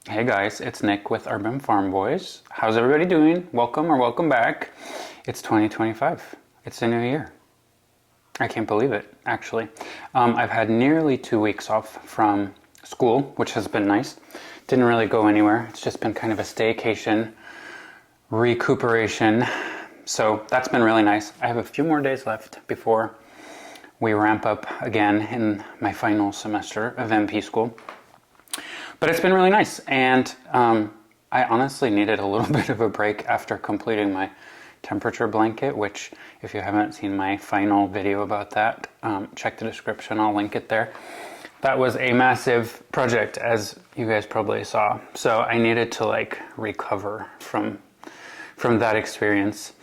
Hey guys, it's Nick with Urban Farm Boys. How's everybody doing? Welcome or welcome back. It's 2025. It's a new year. I can't believe it, actually. I've had nearly 2 weeks off from school, which has been nice. Didn't really go anywhere. It's just been kind of a staycation, recuperation. So that's been really nice. I have a few more days left before we ramp up again in my final semester of MP school. But it's been really nice, and I honestly needed a little bit of a break after completing my temperature blanket, which if you haven't seen my final video about that, check the description, I'll link it there. That was a massive project, as you guys probably saw, so I needed to recover from that experience.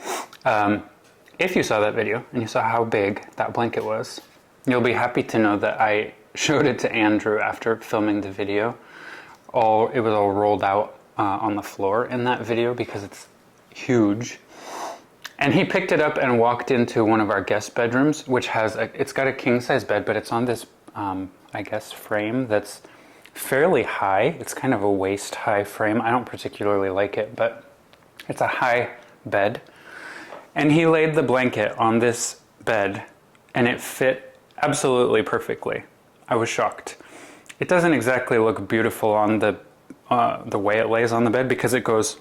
If you saw that video and you saw how big that blanket was, you'll be happy to know that I showed it to Andrew after filming the video. It was all rolled out on the floor in that video because it's huge. And he picked it up and walked into one of our guest bedrooms, which it's got a king size bed, but it's on this, I guess, frame that's fairly high. It's kind of a waist high frame. I don't particularly like it, but it's a high bed. And he laid the blanket on this bed and it fit absolutely perfectly. I was shocked. It doesn't exactly look beautiful on the way it lays on the bed because it goes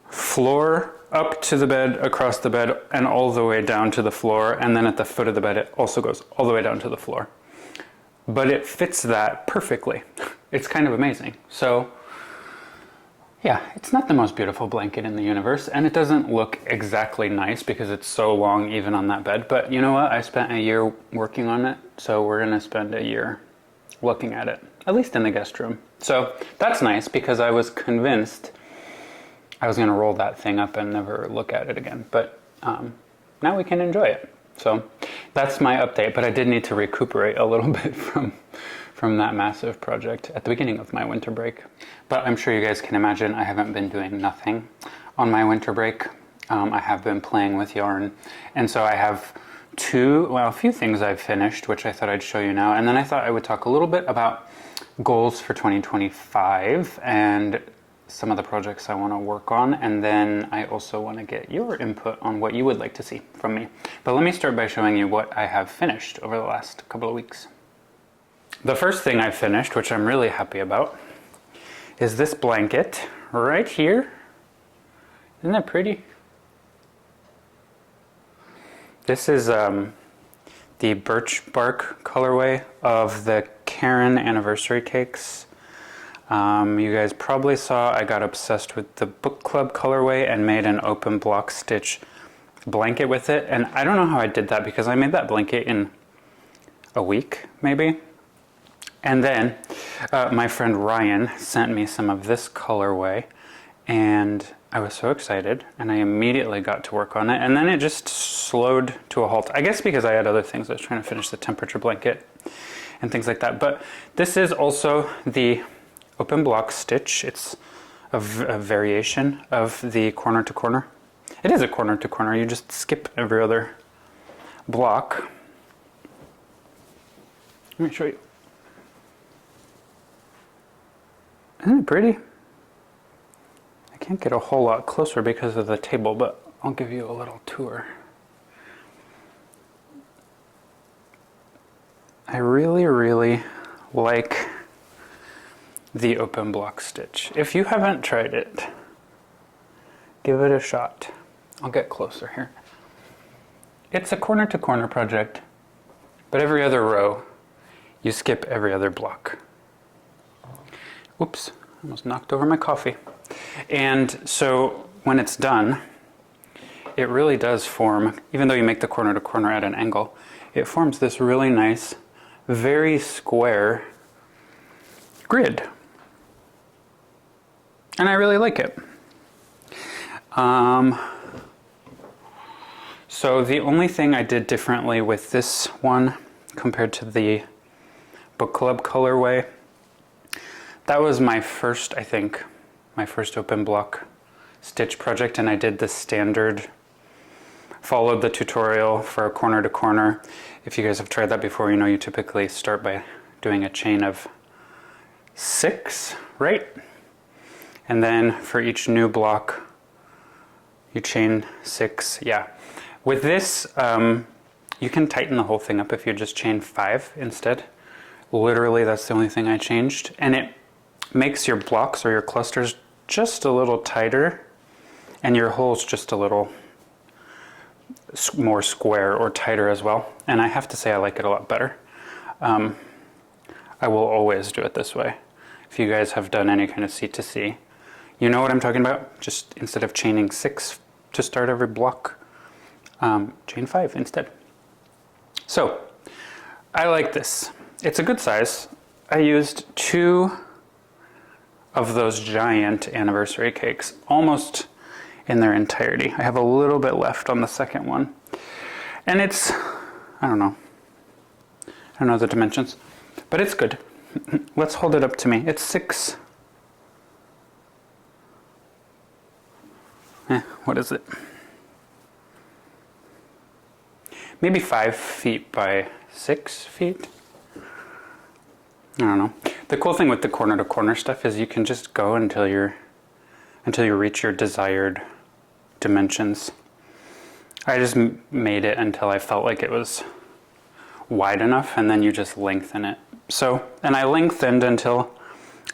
floor up to the bed, across the bed, and all the way down to the floor, and then at the foot of the bed it also goes all the way down to the floor. But it fits that perfectly. It's kind of amazing. So yeah, it's not the most beautiful blanket in the universe, and it doesn't look exactly nice because it's so long even on that bed, but you know what? I spent a year working on it, so we're gonna spend a year looking at it, at least in the guest room. So that's nice because I was convinced I was gonna roll that thing up and never look at it again, but now we can enjoy it. So that's my update, but I did need to recuperate a little bit from that massive project at the beginning of my winter break. But I'm sure you guys can imagine I haven't been doing nothing on my winter break. I have been playing with yarn, and so I have a few things I've finished, which I thought I'd show you now, and then I thought I would talk a little bit about goals for 2025 and some of the projects I want to work on, and then I also want to get your input on what you would like to see from me. But let me start by showing you what I have finished over the last couple of weeks. The first thing I've finished, which I'm really happy about, is this blanket right here. Isn't that pretty? This is the birch bark colorway of the Karen anniversary cakes. You guys probably saw I got obsessed with the book club colorway and made an open block stitch blanket with it. And I don't know how I did that because I made that blanket in a week, maybe. And then my friend Ryan sent me some of this colorway, and I was so excited, and I immediately got to work on it, and then it just slowed to a halt. I guess because I had other things. I was trying to finish the temperature blanket and things like that. But this is also the open block stitch. It's a variation of the corner to corner. It is a corner to corner. You just skip every other block. Let me show you. Isn't it pretty? I can't get a whole lot closer because of the table, but I'll give you a little tour. I really, really like the open block stitch. If you haven't tried it, give it a shot. I'll get closer here. It's a corner to corner project, but every other row, you skip every other block. Oops, almost knocked over my coffee. And so when it's done, it really does form, even though you make the corner to corner at an angle, it forms this really nice, very square grid. And I really like it. So the only thing I did differently with this one compared to the book club colorway, that was my first, I think, my first open block stitch project, and I did the standard, followed the tutorial for a corner to corner. If you guys have tried that before, you know you typically start by doing a chain of 6 right. And then for each new block, you chain 6. Yeah. With this, you can tighten the whole thing up if you just chain 5 instead. Literally, that's the only thing I changed. And it makes your blocks or your clusters just a little tighter and your holes just a little more square or tighter as well. And I have to say I like it a lot better. I will always do it this way. If you guys have done any kind of C2C, you know what I'm talking about. Just instead of chaining 6 to start every block, chain 5 instead. So I like this. It's a good size. I used 2 of those giant anniversary cakes almost in their entirety. I have a little bit left on the second one. And it's, I don't know the dimensions, but it's good. Let's hold it up to me. It's 6. What is it? Maybe 5 feet by 6 feet. I don't know. The cool thing with the corner to corner stuff is you can just go until you reach your desired dimensions. I just made it until I felt like it was wide enough, and then you just lengthen it. So, and I lengthened until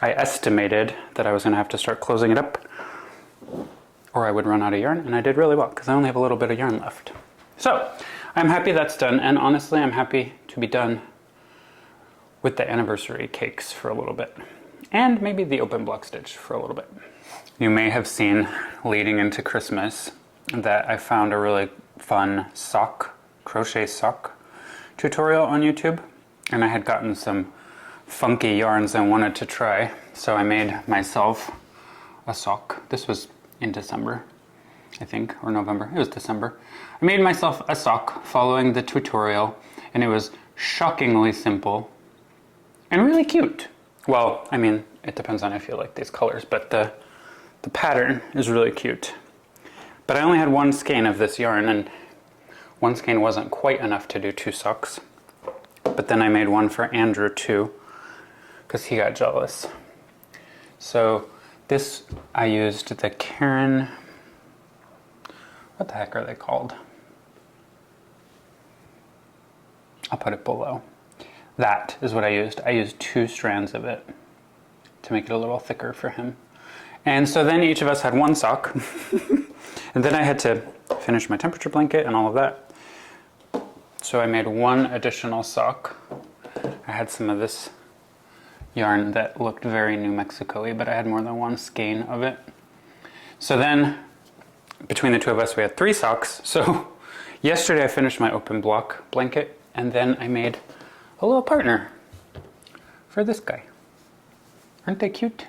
I estimated that I was going to have to start closing it up or I would run out of yarn, and I did really well because I only have a little bit of yarn left. So I'm happy that's done, and honestly I'm happy to be done with the anniversary cakes for a little bit, and maybe the open block stitch for a little bit. You may have seen leading into Christmas that I found a really fun crochet sock tutorial on YouTube, and I had gotten some funky yarns I wanted to try, so I made myself a sock. This was in December, I think, or November. It was December. I made myself a sock following the tutorial, and it was shockingly simple and really cute. Well, I mean, it depends on if you like these colors, but the pattern is really cute. But I only had 1 skein of this yarn, and 1 skein wasn't quite enough to do 2 socks. But then I made one for Andrew too, because he got jealous. So this, I used the Karen, what the heck are they called? I'll put it below. That is what I used. I used 2 strands of it to make it a little thicker for him. And so then each of us had 1 sock. And then I had to finish my temperature blanket and all of that. So I made 1 additional sock. I had some of this yarn that looked very New Mexico-y, but I had more than 1 skein of it. So then, between the 2 of us, we had 3 socks. So yesterday I finished my open block blanket, and then I made a little partner for this guy. Aren't they cute?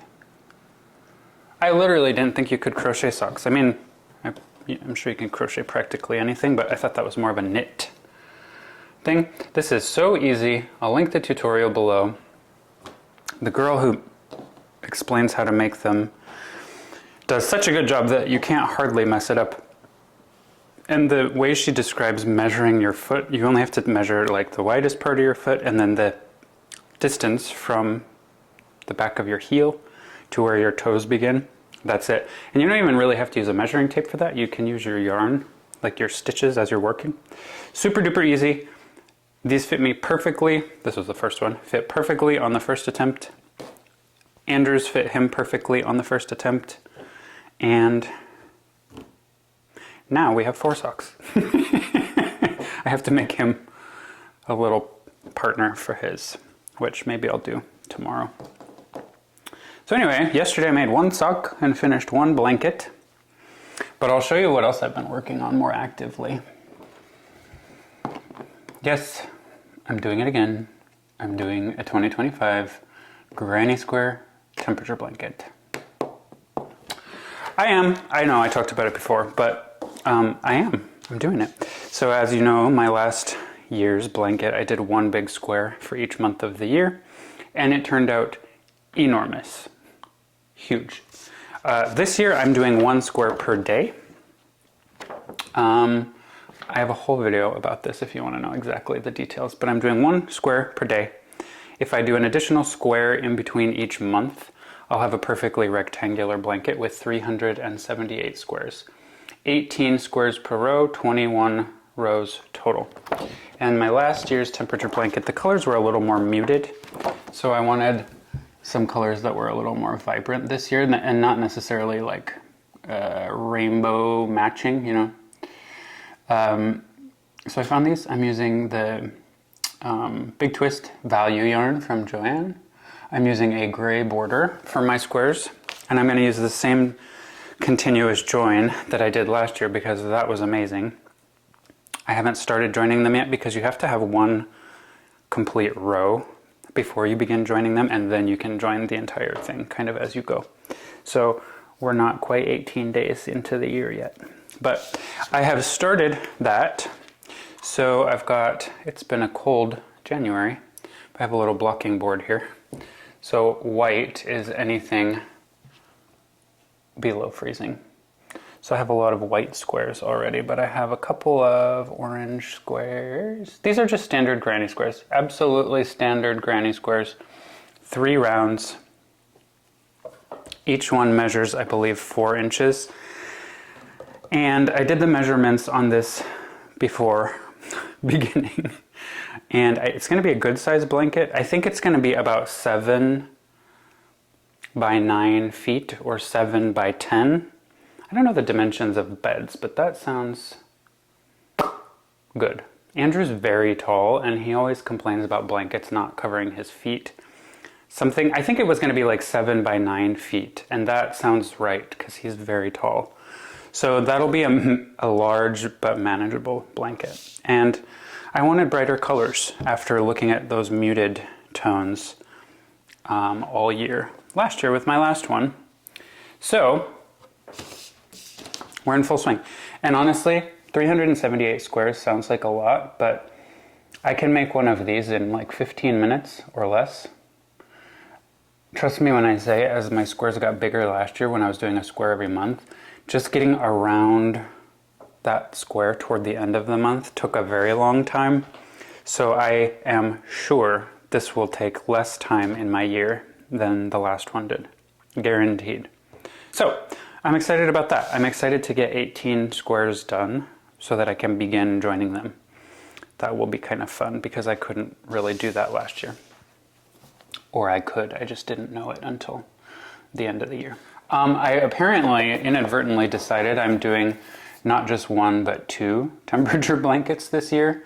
I literally didn't think you could crochet socks. I mean, I'm sure you can crochet practically anything, but I thought that was more of a knit thing. This is so easy. I'll link the tutorial below. The girl who explains how to make them does such a good job that you can't hardly mess it up. And the way she describes measuring your foot, you only have to measure like the widest part of your foot and then the distance from the back of your heel to where your toes begin. That's it. And you don't even really have to use a measuring tape for that. You can use your yarn, like your stitches as you're working. Super duper easy. These fit me perfectly. This was the first one. Fit perfectly on the first attempt. Andrew's fit him perfectly on the first attempt. And now we have 4 socks. I have to make him a little partner for his, which maybe I'll do tomorrow. So anyway, yesterday I made 1 sock and finished 1 blanket. But I'll show you what else I've been working on more actively. Yes, I'm doing it again. I'm doing a 2025 granny square temperature blanket. I know I talked about it before, but I'm doing it. So as you know, my last year's blanket, I did 1 big square for each month of the year, and it turned out enormous, huge. This year I'm doing 1 square per day. I have a whole video about this if you want to know exactly the details, but I'm doing 1 square per day. If I do an additional square in between each month, I'll have a perfectly rectangular blanket with 378 squares. 18 squares per row, 21 rows total. And my last year's temperature blanket, the colors were a little more muted, so I wanted some colors that were a little more vibrant this year, and not necessarily like rainbow matching, you know. So I found these. I'm using the Big Twist Value yarn from Joanne. I'm using a gray border for my squares, and I'm going to use the same continuous join that I did last year because that was amazing. I haven't started joining them yet because you have to have one complete row before you begin joining them, and then you can join the entire thing kind of as you go. So we're not quite 18 days into the year yet, but I have started that. So I've got, it's been a cold January, but I have a little blocking board here. So white is anything below freezing. So I have a lot of white squares already, but I have a couple of orange squares. These are just standard granny squares, absolutely standard granny squares. 3 rounds. Each one measures, I believe, 4 inches. And I did the measurements on this before beginning. And it's going to be a good size blanket. I think it's going to be about 7 by 9 feet or 7 by 10. I don't know the dimensions of beds, but that sounds good. Andrew's very tall, and he always complains about blankets not covering his feet. I think it was going to be like 7 by 9 feet, and that sounds right because he's very tall. So that'll be a large but manageable blanket. And I wanted brighter colors after looking at those muted tones all year. Last year with my last one. So we're in full swing. And honestly, 378 squares sounds like a lot, but I can make one of these in like 15 minutes or less. Trust me when I say, as my squares got bigger last year when I was doing a square every month, just getting around that square toward the end of the month took a very long time. So I am sure this will take less time in my year than the last one did. Guaranteed. So I'm excited about that. I'm excited to get 18 squares done so that I can begin joining them. That will be kind of fun because I couldn't really do that last year. Or I could, I just didn't know it until the end of the year. I apparently inadvertently decided I'm doing not just 1 but 2 temperature blankets this year.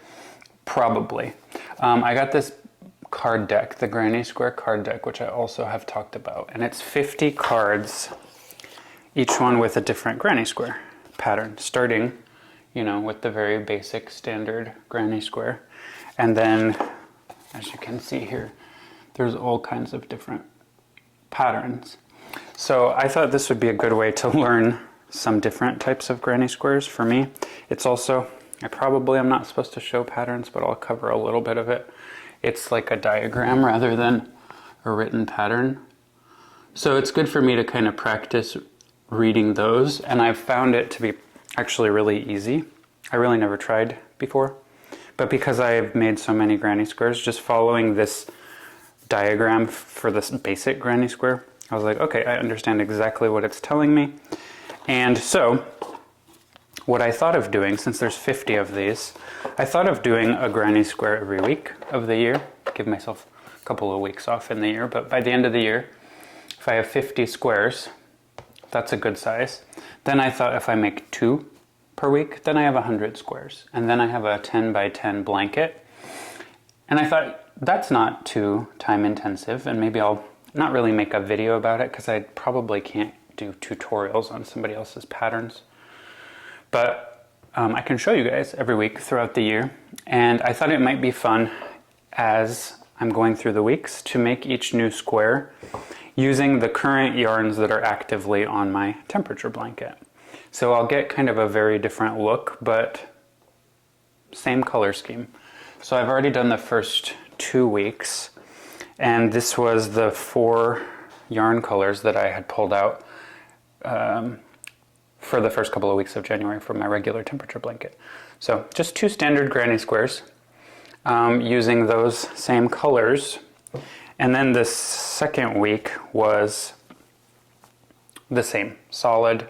Probably. I got this card deck, the Granny Square card deck, which I also have talked about, and it's 50 cards, each one with a different Granny Square pattern, starting, you know, with the very basic standard Granny Square, and then, as you can see here, there's all kinds of different patterns. So I thought this would be a good way to learn some different types of Granny Squares for me. It's also, I probably am not supposed to show patterns, but I'll cover a little bit of it. It's like a diagram rather than a written pattern. So it's good for me to kind of practice reading those, and I've found it to be actually really easy. I really never tried before, but because I've made so many Granny Squares, just following this diagram for this basic Granny Square, I was like, okay, I understand exactly what it's telling me. And so what I thought of doing, since there's 50 of these, I thought of doing a Granny Square every week of the year, give myself a couple of weeks off in the year, but by the end of the year, if I have 50 squares, that's a good size. Then I thought if I make 2 per week, then I have 100 squares. And then I have a 10 by 10 blanket. And I thought that's not too time intensive, and maybe I'll not really make a video about it because I probably can't do tutorials on somebody else's patterns. But I can show you guys every week throughout the year. And I thought it might be fun as I'm going through the weeks to make each new square using the current yarns that are actively on my temperature blanket. So I'll get kind of a very different look, but same color scheme. So I've already done the first 2 weeks, and this was the 4 yarn colors that I had pulled out for the first couple of weeks of January for my regular temperature blanket. So just 2 standard Granny Squares using those same colors. And then the second week was the same, solid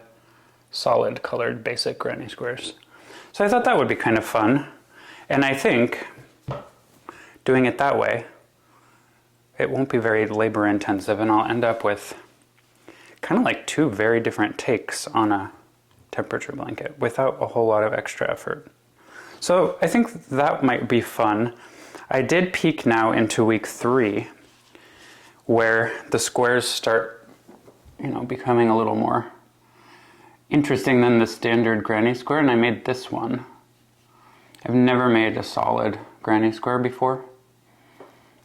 colored basic granny squares. So I thought that would be kind of fun. And I think doing it that way, it won't be very labor intensive, and I'll end up with kind of like two very different takes on a temperature blanket without a whole lot of extra effort. So I think that might be fun. I did peek now into week 3, where the squares start, you know, becoming a little more interesting than the standard granny square, and I made this one. I've never made a solid granny square before.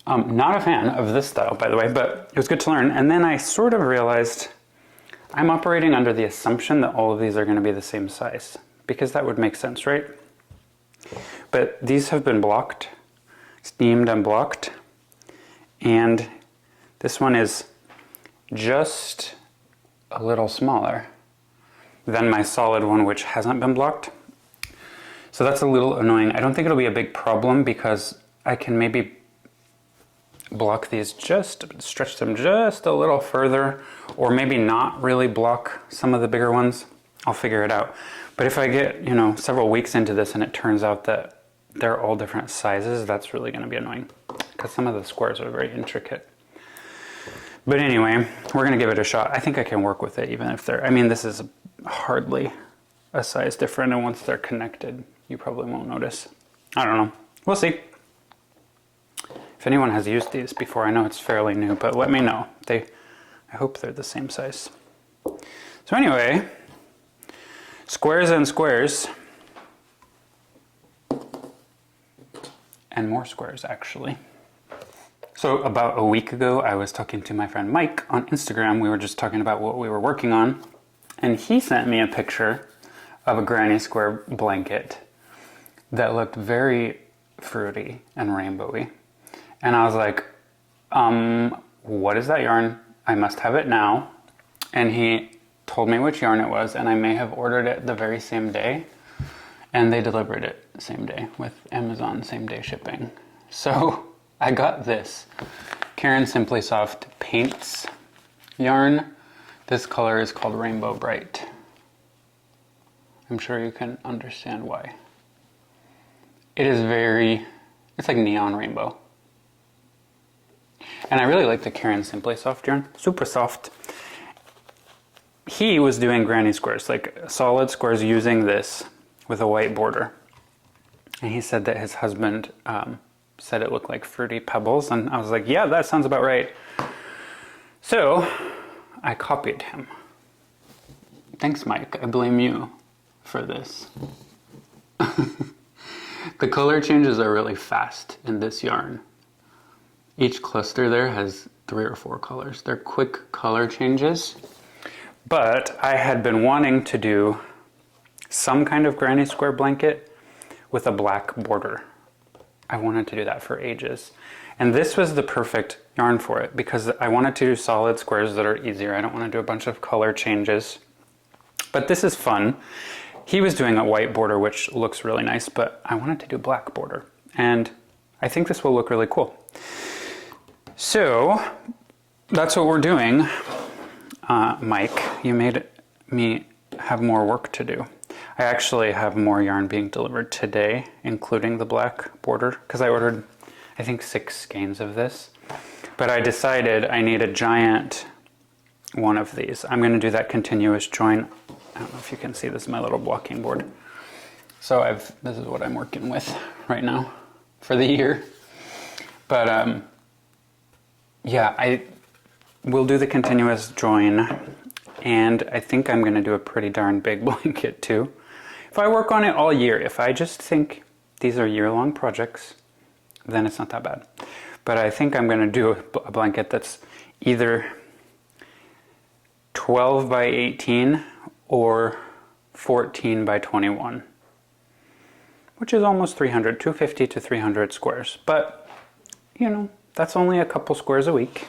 Not a fan of this style, by the way, but it was good to learn. And then I sort of realized I'm operating under the assumption that all of these are going to be the same size, because that would make sense, right? But these have been blocked, steamed and blocked, and this one is just a little smaller than my solid one, which hasn't been blocked. So that's a little annoying. I don't think it'll be a big problem because I can maybe block these, just stretch them just a little further, or maybe not really block some of the bigger ones. I'll figure it out. But if I get, you know, several weeks into this and it turns out that they're all different sizes, that's really going to be annoying because some of the squares are very intricate. But anyway, we're going to give it a shot. I think I can work with it even if they're, I mean, this is hardly a size different, and once they're connected, you probably won't notice. I don't know. We'll see. If anyone has used these before, I know it's fairly new, but let me know. I hope they're the same size. So anyway, squares and squares. And more squares, actually. So about a week ago, I was talking to my friend Mike on Instagram. We were just talking about what we were working on. And he sent me a picture of a granny square blanket that looked very fruity and rainbowy. And I was like, what is that yarn? I must have it now. And he told me which yarn it was, and I may have ordered it the very same day. And they delivered it the same day with Amazon same day shipping. So I got this Caron Simply Soft Paints yarn. This color is called Rainbow Bright. I'm sure you can understand why. It is it's like neon rainbow. And I really like the Caron Simply Soft yarn, super soft. He was doing granny squares, like solid squares using this with a white border. And he said that his husband said it looked like fruity pebbles, and I was like, yeah, that sounds about right. So I copied him. Thanks, Mike. I blame you for this. The color changes are really fast in this yarn. Each cluster there has 3 or 4 colors. They're quick color changes. But I had been wanting to do some kind of granny square blanket with a black border. I wanted to do that for ages. And this was the perfect yarn for it because I wanted to do solid squares that are easier. I don't want to do a bunch of color changes. But this is fun. He was doing a white border, which looks really nice, but I wanted to do black border. And I think this will look really cool. So that's what we're doing. Mike, you made me have more work to do. I actually have more yarn being delivered today, including the black border, because I ordered, I think, 6 skeins of this. But I decided I need a giant one of these. I'm going to do that continuous join. I don't know if you can see, this is my little blocking board. So this is what I'm working with right now for the year. But yeah, I will do the continuous join, and I think I'm going to do a pretty darn big blanket too. If I work on it all year, if I just think these are year-long projects, then it's not that bad. But I think I'm going to do a blanket that's either 12 by 18 or 14 by 21, which is almost 250 to 300 squares. But, you know, that's only a couple squares a week.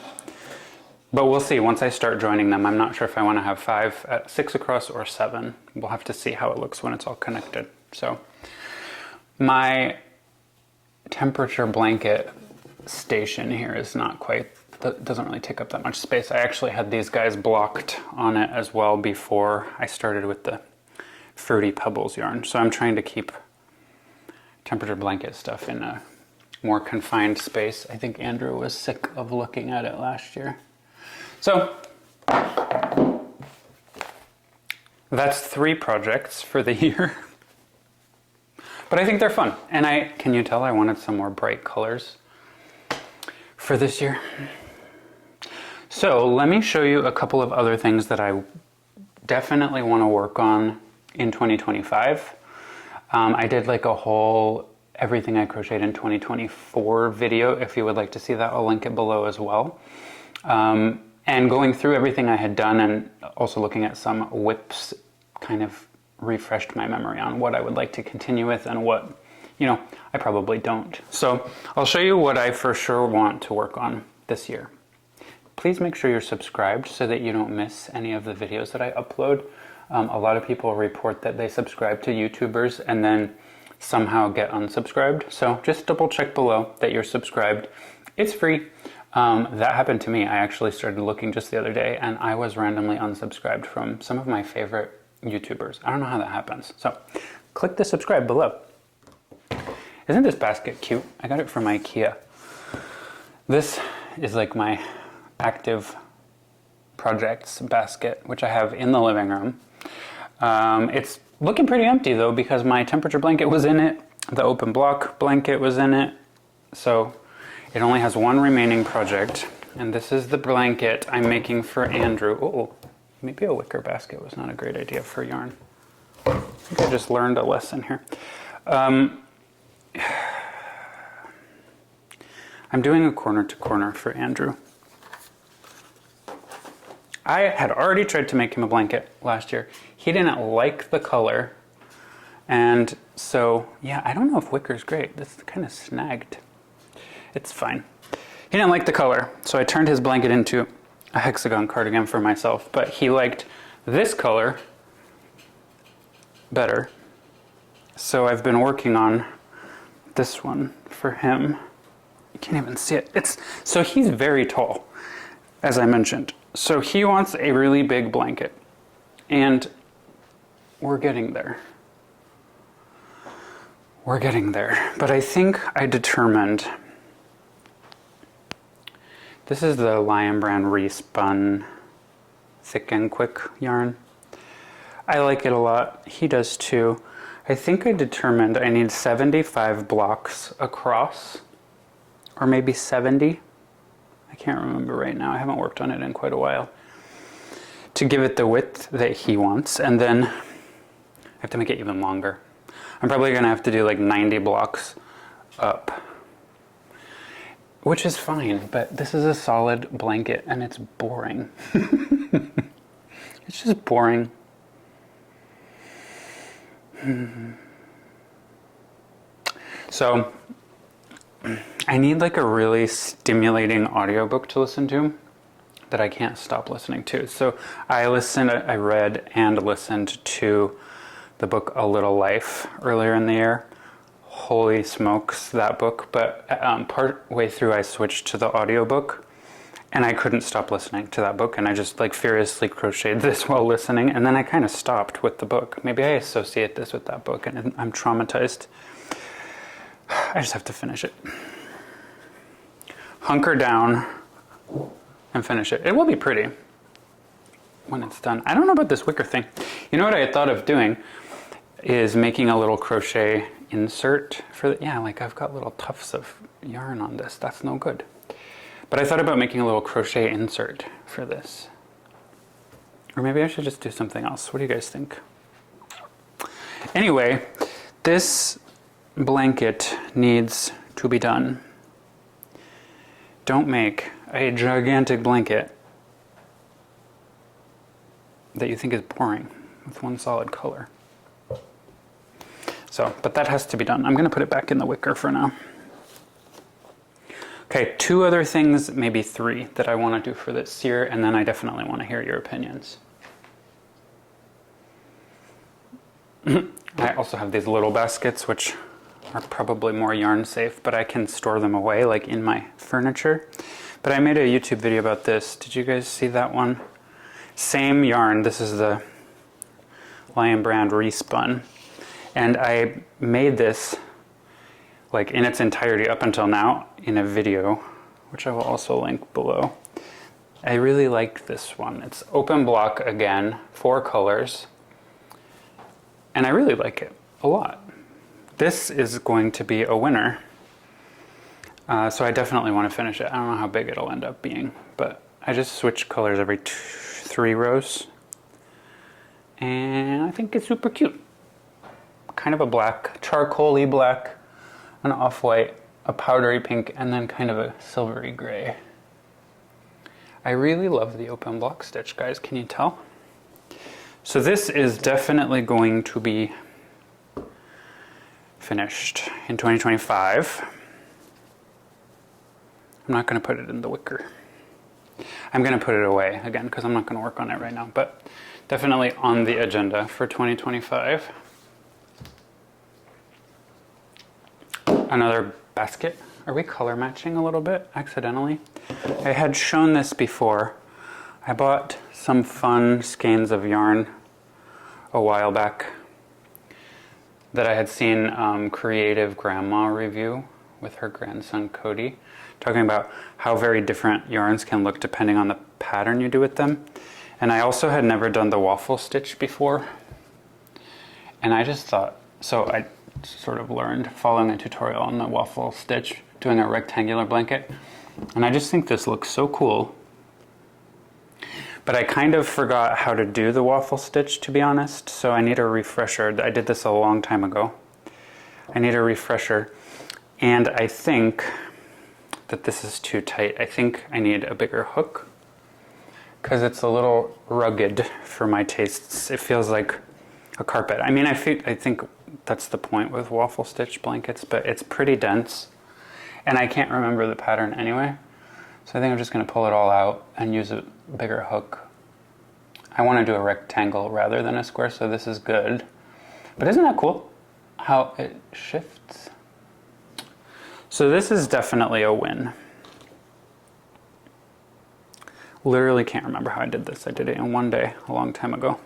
But we'll see once I start joining them. I'm not sure if I want to have 5, 6 across or 7. We'll have to see how it looks when it's all connected. So my temperature blanket station here is not quite That doesn't really take up that much space. I actually had these guys blocked on it as well before I started with the Fruity Pebbles yarn. So I'm trying to keep temperature blanket stuff in a more confined space. I think Andrew was sick of looking at it last year. So that's 3 projects for the year. But I think they're fun. And can you tell I wanted some more bright colors for this year? So let me show you a couple of other things that I definitely want to work on in 2025. I did like a whole everything I crocheted in 2024 video. If you would like to see that, I'll link it below as well. And going through everything I had done and also looking at some whips kind of refreshed my memory on what I would like to continue with and what, you know, I probably don't. So I'll show you what I for sure want to work on this year. Please make sure you're subscribed so that you don't miss any of the videos that I upload. A lot of people report that they subscribe to YouTubers and then somehow get unsubscribed. So just double check below that you're subscribed. It's free. That happened to me. I actually started looking just the other day and I was randomly unsubscribed from some of my favorite YouTubers. I don't know how that happens. So click the subscribe below. Isn't this basket cute? I got it from IKEA. This is like my active projects basket, which I have in the living room. It's looking pretty empty though because my temperature blanket was in it. The open block blanket was in it. So it only has one remaining project. And this is the blanket I'm making for Andrew. Oh, maybe a wicker basket was not a great idea for yarn. I think I just learned a lesson here. I'm doing a corner to corner for Andrew. I had already tried to make him a blanket last year. He didn't like the color. And so, yeah, I don't know if wicker's great. This is kind of snagged. It's fine. He didn't like the color, so I turned his blanket into a hexagon cardigan for myself, but he liked this color better. So I've been working on this one for him. You can't even see it. So he's very tall, as I mentioned. So he wants a really big blanket, and we're getting there. We're getting there. But I think I determined, this is the Lion Brand Respun Thick and Quick yarn. I like it a lot. He does too. I think I determined I need 75 blocks across, or maybe 70. I can't remember right now. I haven't worked on it in quite a while. To give it the width that he wants, and then I have to make it even longer. I'm probably gonna have to do like 90 blocks up, which is fine, but this is a solid blanket and it's boring. It's just boring. So I need like a really stimulating audiobook to listen to that I can't stop listening to. So I read and listened to the book A Little Life earlier in the year. Holy smokes, that book. But part way through I switched to the audiobook and I couldn't stop listening to that book, and I just like furiously crocheted this while listening, and then I kind of stopped with the book. Maybe I associate this with that book and I'm traumatized. I just have to finish it. Hunker down and finish it. It will be pretty when it's done. I don't know about this wicker thing. You know what I had thought of doing is making a little crochet insert for the, yeah, like I've got little tufts of yarn on this. That's no good. But I thought about making a little crochet insert for this. Or maybe I should just do something else. What do you guys think? Anyway, this blanket needs to be done. Don't make a gigantic blanket that you think is boring with one solid color. So, but that has to be done. I'm going to put it back in the wicker for now. Okay, 2 other things, maybe 3, that I want to do for this year, and then I definitely want to hear your opinions. I also have these little baskets, which are probably more yarn safe, but I can store them away like in my furniture. But I made a YouTube video about this. Did you guys see that one? Same yarn. This is the Lion Brand Respun. And I made this like in its entirety up until now in a video, which I will also link below. I really like this one. It's open block again, 4 colors. And I really like it a lot. This is going to be a winner. So I definitely want to finish it. I don't know how big it'll end up being, but I just switch colors every 3 rows. And I think it's super cute. Kind of a black, charcoal-y black, an off-white, a powdery pink, and then kind of a silvery gray. I really love the open block stitch, guys. Can you tell? So this is definitely going to be finished in 2025. I'm not going to put it in the wicker. I'm going to put it away again because I'm not going to work on it right now, but definitely on the agenda for 2025. Another basket. Are we color matching a little bit accidentally? I had shown this before. I bought some fun skeins of yarn a while back that I had seen Creative Grandma review with her grandson Cody, talking about how very different yarns can look depending on the pattern you do with them. And I also had never done the waffle stitch before. And I just thought, so I sort of learned following a tutorial on the waffle stitch, doing a rectangular blanket. And I just think this looks so cool. But I kind of forgot how to do the waffle stitch, to be honest. So I need a refresher. I did this a long time ago. I need a refresher. And I think that this is too tight. I think I need a bigger hook because it's a little rugged for my tastes. It feels like a carpet. I mean, I think that's the point with waffle stitch blankets, but it's pretty dense and I can't remember the pattern anyway. So I think I'm just going to pull it all out and use a bigger hook. I want to do a rectangle rather than a square, so this is good. But isn't that cool how it shifts? So this is definitely a win. Literally can't remember how I did this. I did it in one day a long time ago.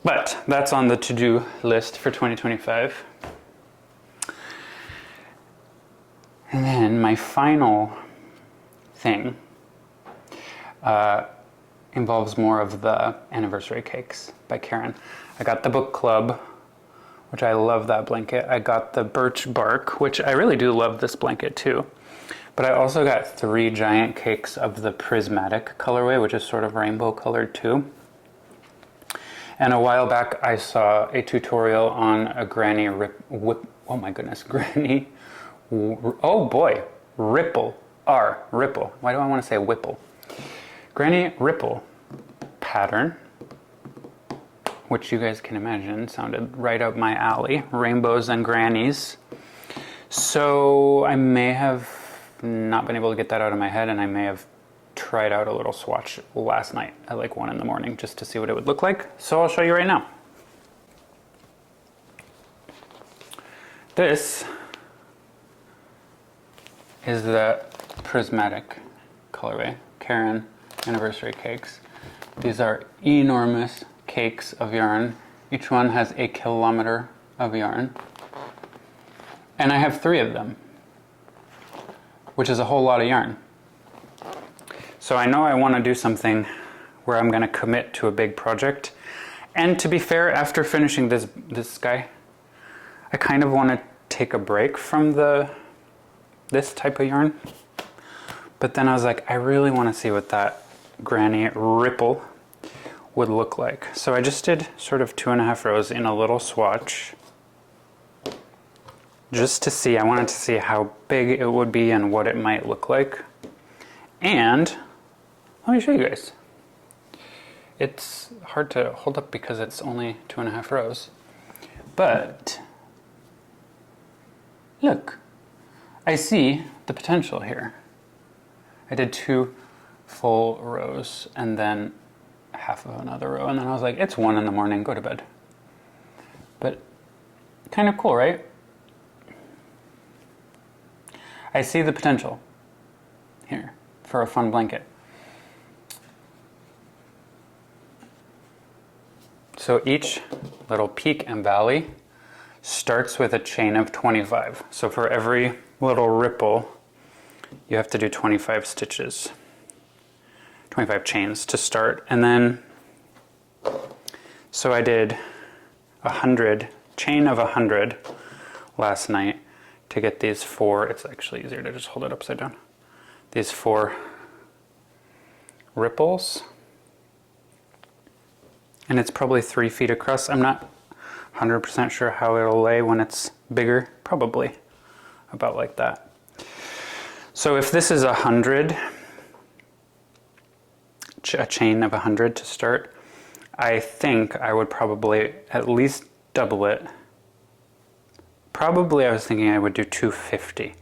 But that's on the to-do list for 2025. And then my final thing involves more of the anniversary cakes by Karen. I got the book club, which I love that blanket. I got the birch bark, which I really do love this blanket too. But I also got 3 giant cakes of the prismatic colorway, which is sort of rainbow colored too. And a while back I saw a tutorial on a granny oh my goodness, granny, oh boy, ripple, ripple. Why do I want to say whipple? Granny ripple pattern, which you guys can imagine sounded right up my alley. Rainbows and grannies. So I may have not been able to get that out of my head, and I may have tried out a little swatch last night at like 1 in the morning just to see what it would look like. So I'll show you right now. This is the prismatic colorway, Karen anniversary cakes. These are enormous cakes of yarn. Each one has 1 kilometer of yarn. And I have 3 of them, which is a whole lot of yarn. So I know I want to do something where I'm going to commit to a big project. And to be fair, after finishing this guy, I kind of want to take a break from this type of yarn. But then I was like, I really want to see what that granny ripple would look like. So I just did sort of 2.5 rows in a little swatch just to see. I wanted to see how big it would be and what it might look like. And let me show you guys. It's hard to hold up because it's only 2.5 rows. But look, I see the potential here. I did 2 full rows and then half of another row, and then I was like, it's 1 in the morning, go to bed. But kind of cool, right? I see the potential. here for a fun blanket. So each little peak and valley starts with a chain of 25. So for every little ripple, you have to do 25 stitches, 25 chains to start. And then, so I did 100, chain of 100 last night to get these 4, it's actually easier to just hold it upside down, these 4 ripples. And it's probably 3 feet across. I'm not 100% sure how it'll lay when it's bigger, probably about like that. So if this is 100, a chain of 100 to start, I think I would probably at least double it. Probably I was thinking I would do 250.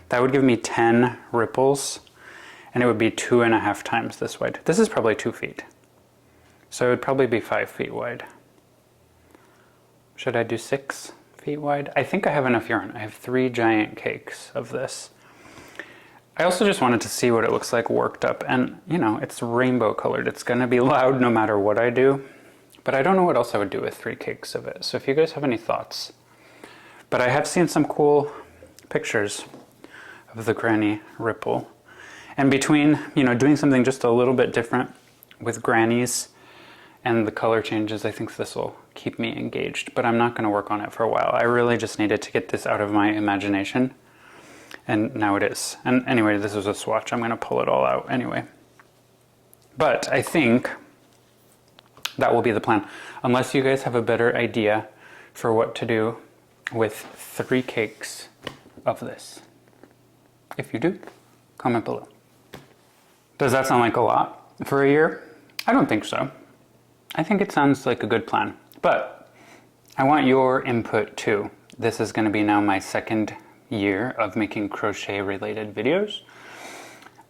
That would give me 10 ripples, and it would be 2.5 times this wide. This is probably 2 feet. So it would probably be 5 feet wide. Should I do 6 feet wide? I think I have enough yarn. I have 3 giant cakes of this. I also just wanted to see what it looks like worked up, and you know, it's rainbow colored. It's gonna be loud no matter what I do, but I don't know what else I would do with 3 cakes of it. So if you guys have any thoughts. But I have seen some cool pictures of the granny ripple. And between, you know, doing something just a little bit different with grannies and the color changes, I think this will keep me engaged, but I'm not going to work on it for a while. I really just needed to get this out of my imagination, and now it is. And anyway, this is a swatch. I'm going to pull it all out anyway. But I think that will be the plan, unless you guys have a better idea for what to do with 3 cakes of this. If you do, comment below. Does that sound like a lot for a year? I don't think so. I think it sounds like a good plan, but I want your input too. This is going to be now my 2nd year of making crochet related videos,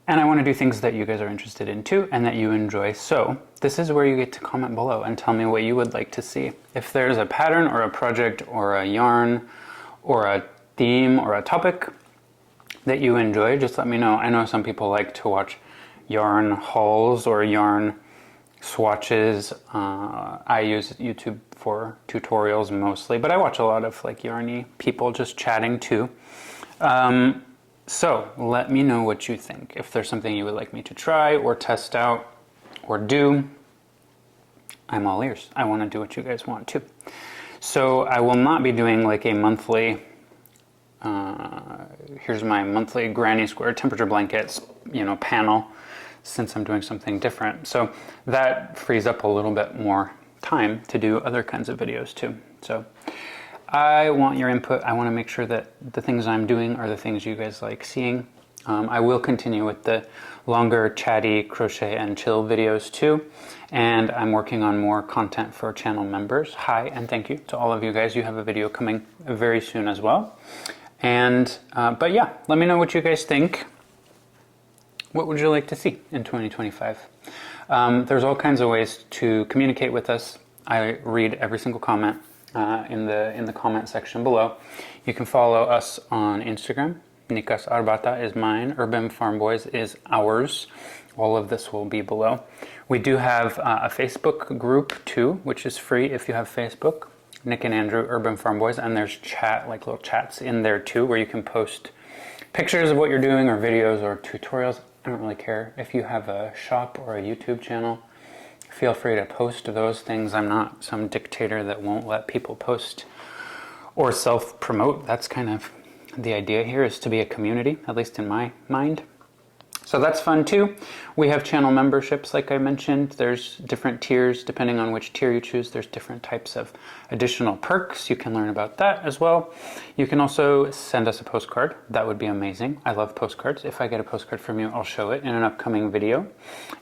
and I want to do things that you guys are interested in too and that you enjoy. So this is where you get to comment below and tell me what you would like to see. If there's a pattern or a project or a yarn or a theme or a topic that you enjoy, just let me know. I know some people like to watch yarn hauls or yarn swatches. I use YouTube for tutorials mostly, but I watch a lot of like yarny people just chatting too. So let me know what you think. If there's something you would like me to try or test out or do, I'm all ears. I want to do what you guys want too. So I will not be doing like a monthly, here's my monthly granny square temperature blankets, you know, panel, since I'm doing something different. So that frees up a little bit more time to do other kinds of videos too. So I want your input. I want to make sure that the things I'm doing are the things you guys like seeing. I will continue with the longer chatty crochet and chill videos too. And I'm working on more content for channel members. Hi, and thank you to all of you guys. You have a video coming very soon as well. And, but yeah, let me know what you guys think. What would you like to see in 2025? There's all kinds of ways to communicate with us. I read every single comment in the comment section below. You can follow us on Instagram. Nikas Arbata is mine. Urban Farm Boys is ours. All of this will be below. We do have a Facebook group too, which is free if you have Facebook. Nick and Andrew, Urban Farm Boys, and there's chat, like little chats in there too, where you can post pictures of what you're doing or videos or tutorials. I don't really care. If you have a shop or a YouTube channel, feel free to post those things. I'm not some dictator that won't let people post or self-promote. That's kind of the idea here, is to be a community, at least in my mind. So that's fun too. We have channel memberships, like I mentioned. There's different tiers. Depending on which tier you choose, there's different types of additional perks. You can learn about that as well. You can also send us a postcard. That would be amazing. I love postcards. If I get a postcard from you, I'll show it in an upcoming video.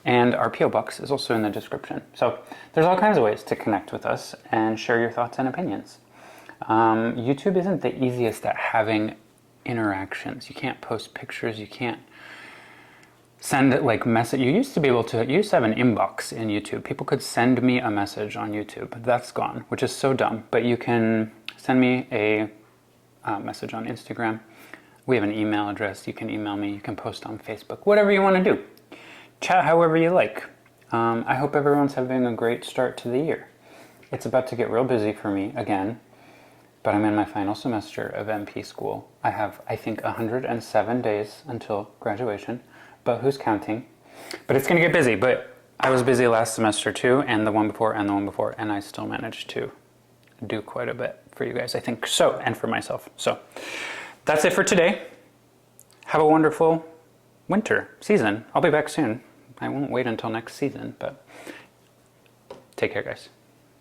And our P.O. box is also in the description. So there's all kinds of ways to connect with us and share your thoughts and opinions. YouTube isn't the easiest at having interactions. You can't post pictures. You can't send it like message. You used to have an inbox in YouTube. People could send me a message on YouTube. That's gone, which is so dumb. But you can send me a message on Instagram. We have an email address. You can email me. You can post on Facebook. Whatever you want to do. Chat however you like. I hope everyone's having a great start to the year. It's about to get real busy for me again, but I'm in my final semester of MP school. I have, I think, 107 days until graduation, but who's counting? But it's going to get busy, but I was busy last semester too, and the one before, and the one before, and I still managed to do quite a bit for you guys, I think, so, and for myself. So that's it for today. Have a wonderful winter season. I'll be back soon. I won't wait until next season, but take care, guys.